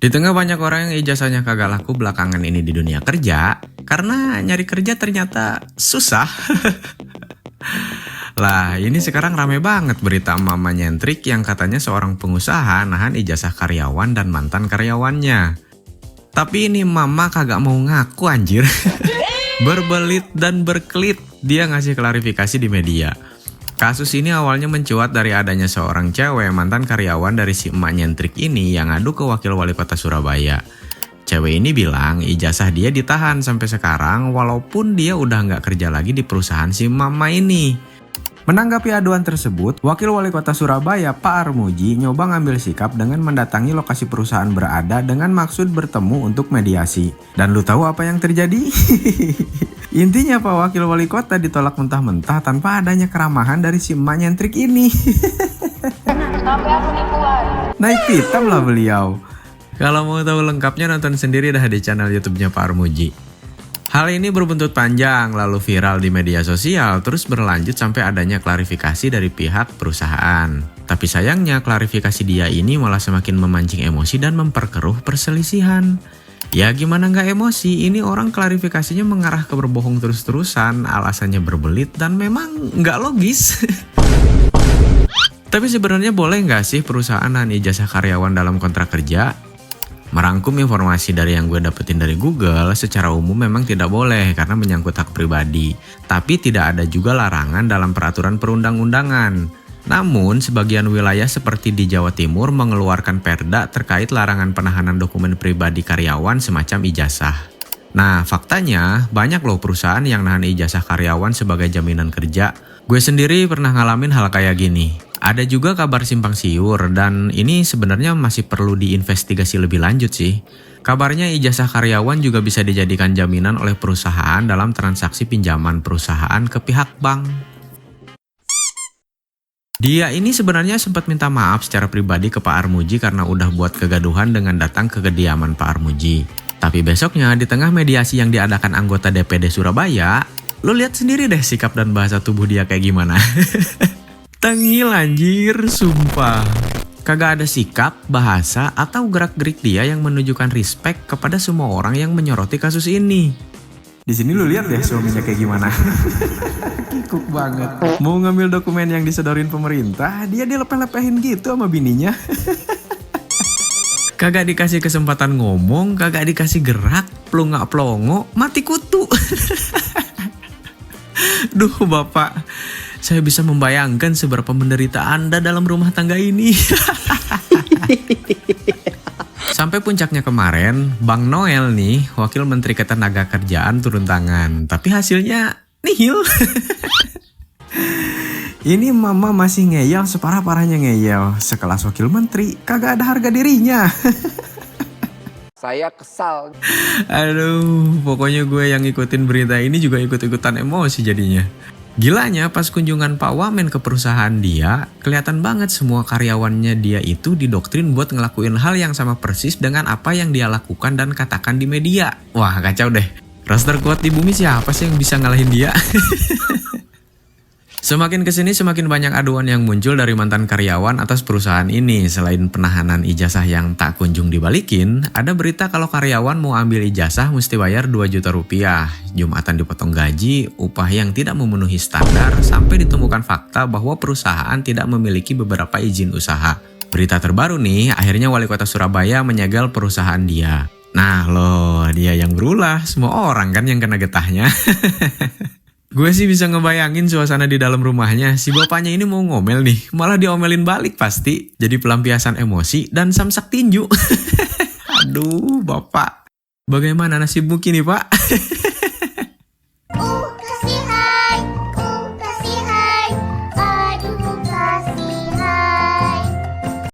Di tengah banyak orang yang ijazahnya kagak laku belakangan ini di dunia kerja, karena nyari kerja ternyata susah. Lah, ini sekarang rame banget berita mama nyentrik yang katanya seorang pengusaha nahan ijazah karyawan dan mantan karyawannya. Tapi ini mama kagak mau ngaku anjir. Berbelit dan berkelit dia ngasih klarifikasi di media. Kasus ini awalnya mencuat dari adanya seorang cewek mantan karyawan dari si emak nyentrik ini yang ngadu ke wakil wali kota Surabaya. Cewek ini bilang ijazah dia ditahan sampai sekarang walaupun dia udah nggak kerja lagi di perusahaan si mama ini. Menanggapi aduan tersebut, Wakil Wali Kota Surabaya Pak Armuji nyoba ngambil sikap dengan mendatangi lokasi perusahaan berada dengan maksud bertemu untuk mediasi. Dan lu tahu apa yang terjadi? Intinya Pak Wakil Wali Kota ditolak mentah-mentah tanpa adanya keramahan dari si emak nyentrik ini. Naik pitam lah beliau. Kalau mau tahu lengkapnya nonton sendiri dah di channel YouTube-nya Pak Armuji. Hal ini berbuntut panjang, lalu viral di media sosial, terus berlanjut sampai adanya klarifikasi dari pihak perusahaan. Tapi sayangnya klarifikasi dia ini malah semakin memancing emosi dan memperkeruh perselisihan. Ya gimana nggak emosi, ini orang klarifikasinya mengarah ke berbohong terus-terusan, alasannya berbelit dan memang nggak logis. Tapi sebenarnya boleh nggak sih perusahaan nahan ijazah karyawan dalam kontrak kerja? Merangkum informasi dari yang gue dapetin dari Google, secara umum memang tidak boleh karena menyangkut hak pribadi. Tapi tidak ada juga larangan dalam peraturan perundang-undangan. Namun, sebagian wilayah seperti di Jawa Timur mengeluarkan perda terkait larangan penahanan dokumen pribadi karyawan semacam ijazah. Nah, faktanya banyak loh perusahaan yang nahan ijazah karyawan sebagai jaminan kerja. Gue sendiri pernah ngalamin hal kayak gini. Ada juga kabar simpang siur dan ini sebenarnya masih perlu diinvestigasi lebih lanjut sih. Kabarnya ijazah karyawan juga bisa dijadikan jaminan oleh perusahaan dalam transaksi pinjaman perusahaan ke pihak bank. Dia ini sebenarnya sempat minta maaf secara pribadi ke Pak Armuji karena udah buat kegaduhan dengan datang ke kediaman Pak Armuji. Tapi besoknya di tengah mediasi yang diadakan anggota DPD Surabaya, lo lihat sendiri deh sikap dan bahasa tubuh dia kayak gimana. Tengil anjir, sumpah. Kagak ada sikap, bahasa, atau gerak-gerik dia yang menunjukkan respect kepada semua orang yang menyoroti kasus ini. Di sini lu lihat deh suaminya kayak gimana. Kikuk banget. Mau ngambil dokumen yang disedorin pemerintah, dia dilepeh-lepehin gitu sama bininya. Kagak dikasih kesempatan ngomong, kagak dikasih gerak, plonga-plongo, mati kutu. Duh bapak, saya bisa membayangkan seberapa menderita Anda dalam rumah tangga ini. Sampai puncaknya kemarin, Bang Noel nih, Wakil Menteri Ketenagakerjaan turun tangan. Tapi hasilnya nihil. Ini mama masih ngeyel separah-parahnya ngeyel. Sekelas Wakil Menteri, kagak ada harga dirinya. Saya kesal. Aduh, pokoknya gue yang ngikutin berita ini juga ikut-ikutan emosi jadinya. Gilanya pas kunjungan Pak Wamen ke perusahaan dia, kelihatan banget semua karyawannya dia itu didoktrin buat ngelakuin hal yang sama persis dengan apa yang dia lakukan dan katakan di media. Wah kacau deh, roster kuat di bumi siapa sih yang bisa ngalahin dia? Semakin kesini semakin banyak aduan yang muncul dari mantan karyawan atas perusahaan ini. Selain penahanan ijazah yang tak kunjung dibalikin, ada berita kalau karyawan mau ambil ijazah mesti bayar 2 juta rupiah. Jumatan dipotong gaji, upah yang tidak memenuhi standar, sampai ditemukan fakta bahwa perusahaan tidak memiliki beberapa izin usaha. Berita terbaru nih, akhirnya Wali Kota Surabaya menyegel perusahaan dia. Nah loh, dia yang berulah, semua orang kan yang kena getahnya. Gue sih bisa ngebayangin suasana di dalam rumahnya. Si bapaknya ini mau ngomel nih, malah diomelin balik pasti. Jadi pelampiasan emosi dan samsak tinju. Aduh, bapak. Bagaimana nasibmu kini, Pak?